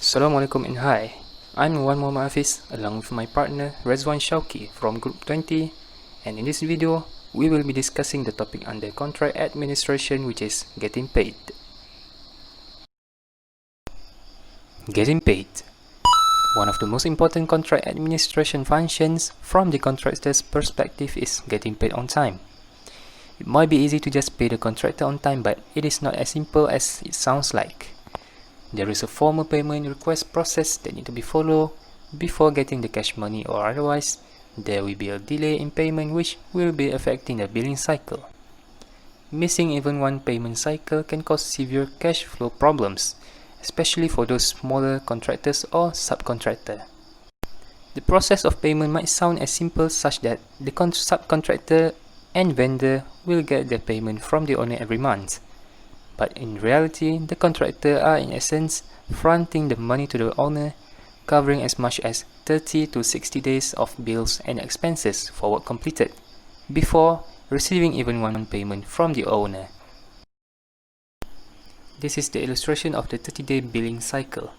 Assalamualaikum and hi, I'm Wan Muhammad Hafiz along with my partner Rezwan Shauki from Group 20, and in this video we will be discussing the topic under contract administration, which is getting paid. Getting paid. One of the most important contract administration functions from the contractor's perspective is getting paid on time. It might be easy to just pay the contractor on time, but it is not as simple as it sounds like. There is a formal payment request process that needs to be followed before getting the cash money, or otherwise there will be a delay in payment which will be affecting the billing cycle. Missing even one payment cycle can cause severe cash flow problems, especially for those smaller contractors or subcontractor. The process of payment might sound as simple such that the subcontractor and vendor will get their payment from the owner every month. But in reality, the contractor are in essence fronting the money to the owner, covering as much as 30 to 60 days of bills and expenses for work completed, before receiving even one payment from the owner. This is the illustration of the 30-day billing cycle.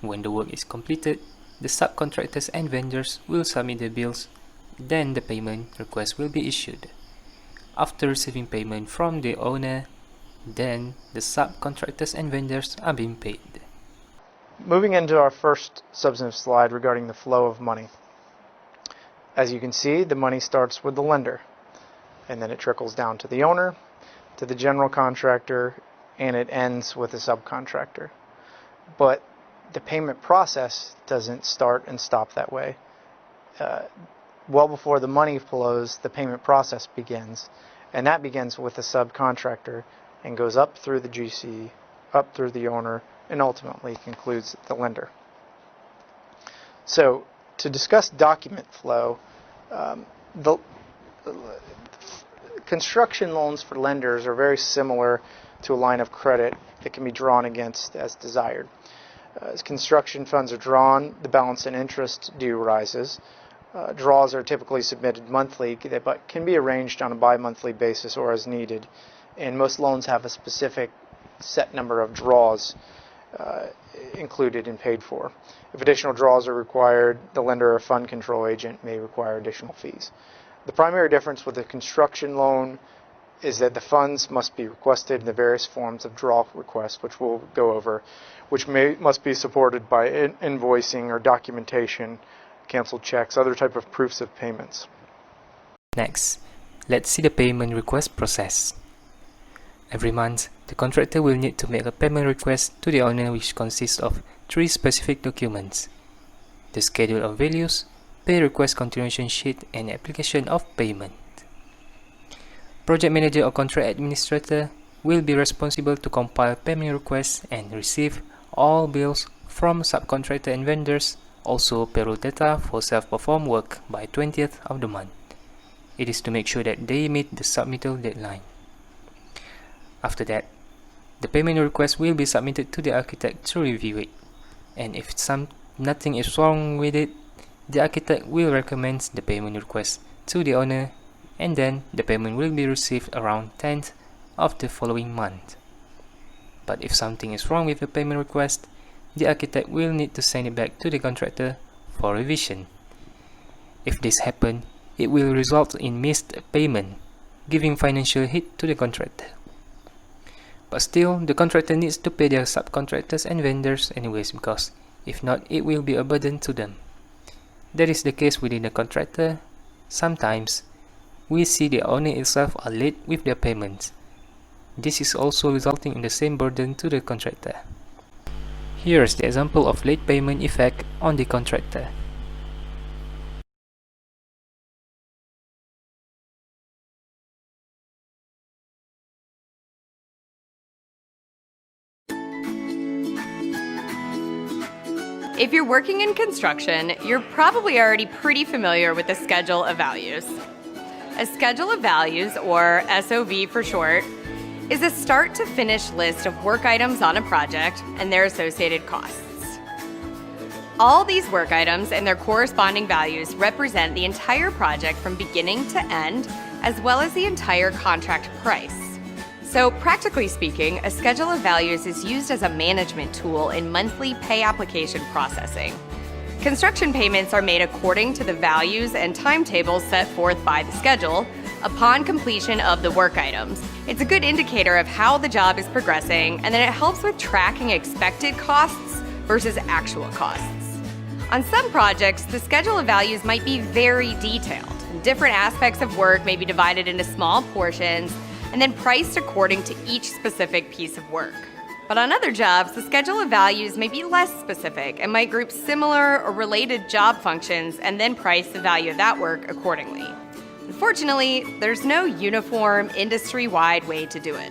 When the work is completed, the subcontractors and vendors will submit their bills, then the payment request will be issued. After receiving payment from the owner, then the subcontractors and vendors are being paid. Moving into our first substantive slide regarding the flow of money. As you can see, the money starts with the lender, and then it trickles down to the owner, to the general contractor, and it ends with the subcontractor. But the payment process doesn't start and stop that way. Well before the money flows, the payment process begins, and that begins with the subcontractor and goes up through the GC, up through the owner, and ultimately concludes the lender. So, to discuss document flow, the construction loans for lenders are very similar to a line of credit that can be drawn against as desired. As construction funds are drawn, the balance and interest due rises. Draws are typically submitted monthly, but can be arranged on a bi-monthly basis or as needed. And most loans have a specific set number of draws included and paid for. If additional draws are required, the lender or fund control agent may require additional fees. The primary difference with a construction loan is that the funds must be requested in the various forms of draw requests, which we'll go over, which must be supported by invoicing or documentation, canceled checks, other type of proofs of payments. Next, let's see the payment request process. Every month, the contractor will need to make a payment request to the owner, which consists of 3 specific documents: the schedule of values, pay request continuation sheet, and application of payment. Project manager or contract administrator will be responsible to compile payment requests and receive all bills from subcontractor and vendors, also payroll data for self-performed work by 20th of the month. It is to make sure that they meet the submittal deadline. After that, the payment request will be submitted to the architect to review it, and if nothing is wrong with it, the architect will recommend the payment request to the owner, and then the payment will be received around 10th of the following month. But if something is wrong with the payment request, the architect will need to send it back to the contractor for revision. If this happens, it will result in missed payment, giving financial hit to the contractor. But still, the contractor needs to pay their subcontractors and vendors anyways, because if not, it will be a burden to them. That is the case within the contractor. Sometimes, we see the owner itself are late with their payments. This is also resulting in the same burden to the contractor. Here is the example of late payment effect on the contractor. If you're working in construction, you're probably already pretty familiar with the Schedule of Values. A Schedule of Values, or SOV for short, is a start-to-finish list of work items on a project and their associated costs. All these work items and their corresponding values represent the entire project from beginning to end, as well as the entire contract price. So practically speaking, a schedule of values is used as a management tool in monthly pay application processing. Construction payments are made according to the values and timetables set forth by the schedule upon completion of the work items. It's a good indicator of how the job is progressing, and then it helps with tracking expected costs versus actual costs. On some projects, the schedule of values might be very detailed. Different aspects of work may be divided into small portions and then priced according to each specific piece of work. But on other jobs, the schedule of values may be less specific and might group similar or related job functions and then price the value of that work accordingly. Unfortunately, there's no uniform, industry-wide way to do it.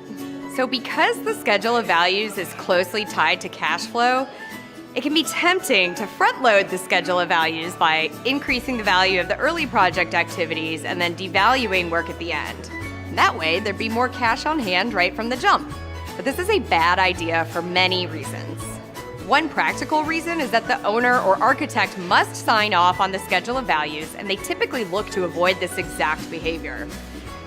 So because the schedule of values is closely tied to cash flow, it can be tempting to front-load the schedule of values by increasing the value of the early project activities and then devaluing work at the end. That way, there'd be more cash on hand right from the jump. But this is a bad idea for many reasons. One practical reason is that the owner or architect must sign off on the schedule of values, and they typically look to avoid this exact behavior.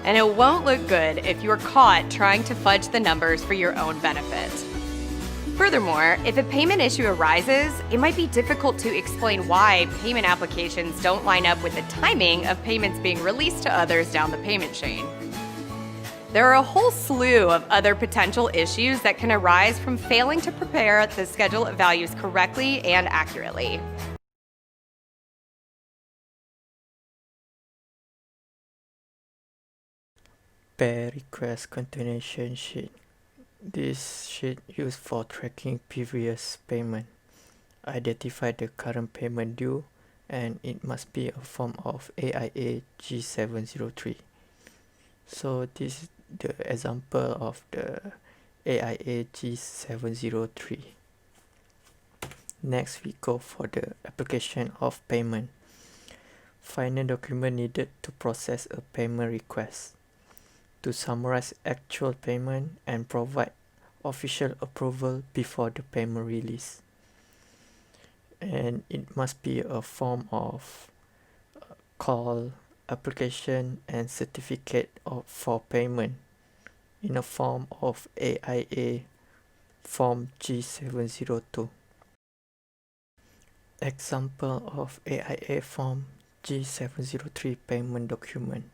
And it won't look good if you're caught trying to fudge the numbers for your own benefit. Furthermore, if a payment issue arises, it might be difficult to explain why payment applications don't line up with the timing of payments being released to others down the payment chain. There are a whole slew of other potential issues that can arise from failing to prepare the schedule of values correctly and accurately. Pay request continuation sheet. This sheet used for tracking previous payment. Identify the current payment due, and it must be a form of AIA G703. So this is the example of the AIA G703. Next, we go for the application of payment. Final document needed to process a payment request. To summarize actual payment and provide official approval before the payment release. And it must be a form of call, application, and certificate for payment in a form of AIA Form G702. Example of AIA Form G703 payment document.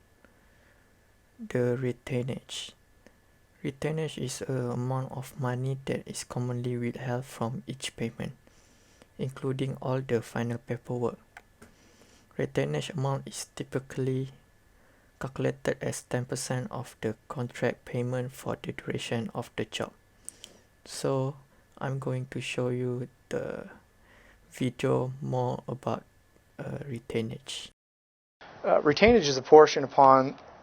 The retainage. Retainage is an amount of money that is commonly withheld from each payment, including all the final paperwork. Retainage amount is typically calculated as 10% of the contract payment for the duration of the job. So I'm going to show you the video more about retainage. Retainage is a portion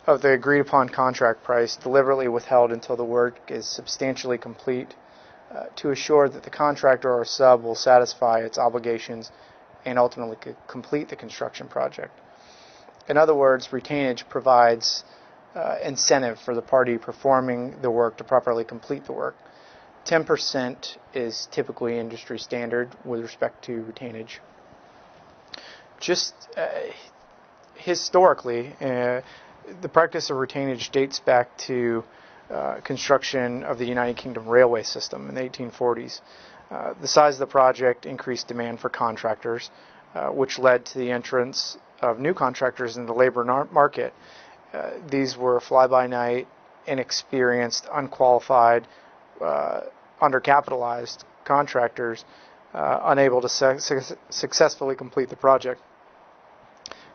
of the agreed upon contract price deliberately withheld until the work is substantially complete to assure that the contractor or sub will satisfy its obligations and ultimately complete the construction project. In other words, retainage provides incentive for the party performing the work to properly complete the work. 10% is typically industry standard with respect to retainage. Just historically, the practice of retainage dates back to construction of the United Kingdom railway system in the 1840s. The size of the project increased demand for contractors, which led to the entrance of new contractors in the labor market. These were fly-by-night, inexperienced, unqualified, undercapitalized contractors unable to successfully complete the project.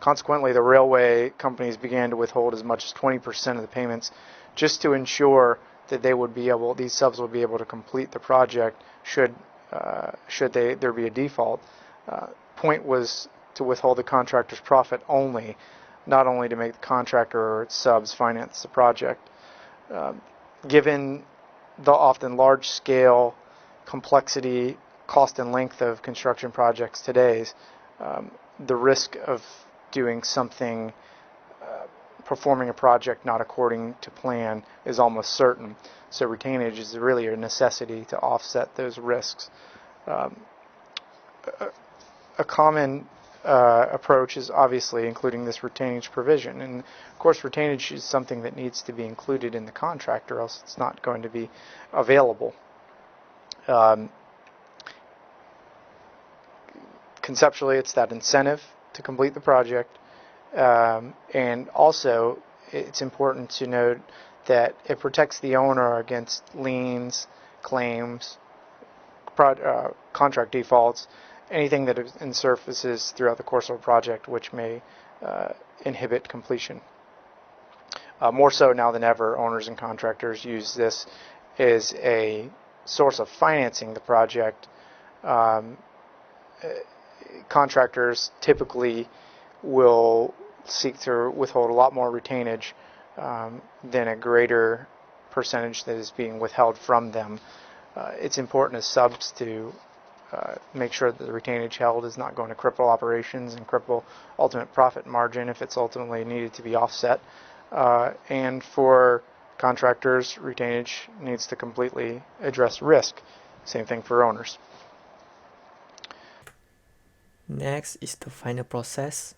Consequently, the railway companies began to withhold as much as 20% of the payments just to ensure that these subs would be able to complete the project should there be a default. Point was to withhold the contractor's profit only, not only to make the contractor or its subs finance the project. Given the often large-scale complexity, cost, and length of construction projects today, the risk of doing something, performing a project not according to plan is almost certain. So retainage is really a necessity to offset those risks. A common approach is obviously including this retainage provision. And of course, retainage is something that needs to be included in the contract, or else it's not going to be available. Conceptually, it's that incentive to complete the project, and also it's important to note that it protects the owner against liens, claims, contract defaults, anything that surfaces throughout the course of a project which may inhibit completion. More so now than ever, owners and contractors use this as a source of financing the project. Contractors typically will seek to withhold a lot more retainage than a greater percentage that is being withheld from them. It's important as subs to make sure that the retainage held is not going to cripple operations and cripple ultimate profit margin if it's ultimately needed to be offset. And for contractors, retainage needs to completely address risk. Same thing for owners. Next is the final process.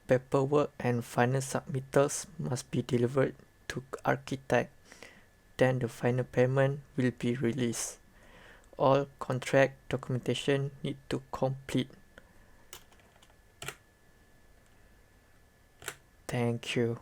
Paperwork and final submittals must be delivered to architect. Then the final payment will be released. All contract documentation need to complete. Thank you.